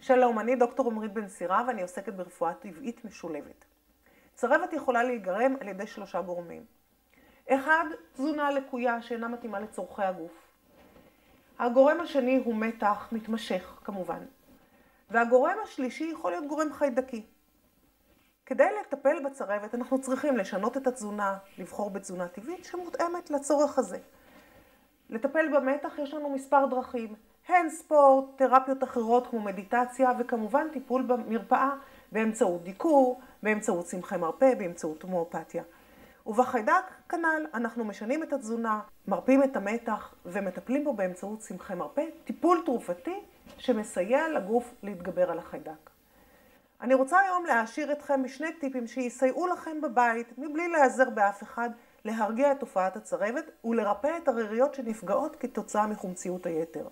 שלום, אני דוקטור עמרית בן סירה ואני עוסקת ברפואה טבעית משולבת. צרבת יכולה להיגרם על ידי 3 גורמים. 1. תזונה לקויה שאינה מתאימה לצורכי הגוף. הגורם השני הוא מתח מתמשך כמובן. והגורם השלישי יכול להיות גורם חיידקי. כדי לטפל בצרבת אנחנו צריכים לשנות את התזונה, לבחור בתזונה טבעית שמותאמת לצורך הזה. לטפל במתח יש לנו מספר דרכים. הן ספורט, תרפיות אחרות כמו מדיטציה וכמובן טיפול במרפאה באמצעות דיקור, באמצעות צמחי מרפא, באמצעות הומאופתיה. ובחיידק כנ"ל אנחנו משנים את התזונה, מרפאים את המתח ומטפלים בו באמצעות צמחי מרפא, טיפול תרופתי שמסייע לגוף להתגבר על החיידק. אני רוצה היום להעשיר אתכם בשני טיפים שיסייעו לכם בבית מבלי להיעזר באף אחד להרגיע את תופעת הצרבת ולרפא את הריריות שנפגעות כתוצאה מחומציות היתר.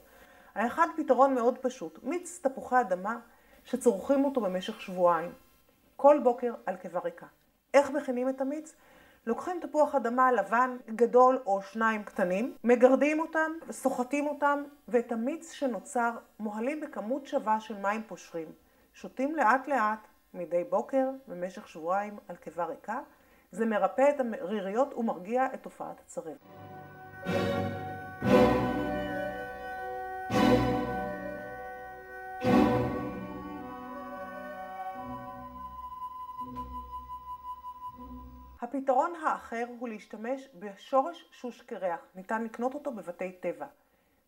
האחד פתרון מאוד פשוט, מיץ תפוחי אדמה שצורכים אותו במשך שבועיים, כל בוקר על קיבה ריקה. איך מכינים את המיץ? לוקחים תפוח אדמה לבן גדול או 2 קטנים, מגרדים אותם, סוחטים אותם ואת המיץ שנוצר מוהלים בכמות שווה של מים פושרים. שותים לאט לאט מדי בוקר במשך שבועיים על קיבה ריקה. זה מרפא את הריריות ומרגיע את תופעת הצרבת. הפתרון האחר הוא להשתמש בשורש שוש קרח, ניתן לקנות אותו בבתי טבע.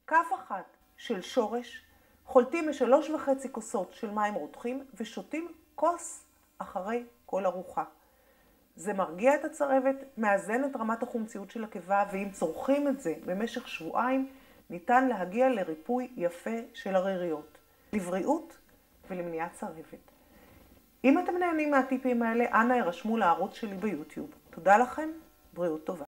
כף אחת של שורש, חולטים מ3.5 כוסות של מים רותחים ושותים כוס אחרי כל ארוחה. זה מרגיע את הצרבת, מאזן את רמת החומציות של הקיבה, ואם צורכים את זה במשך שבועיים, ניתן להגיע לריפוי יפה של הריריות, לבריאות ולמניעת צרבת. אם אתם נהנים מהטיפים האלה, אנא הרשמו לערוץ שלי ביוטיוב. תודה לכם, בריאות טובה.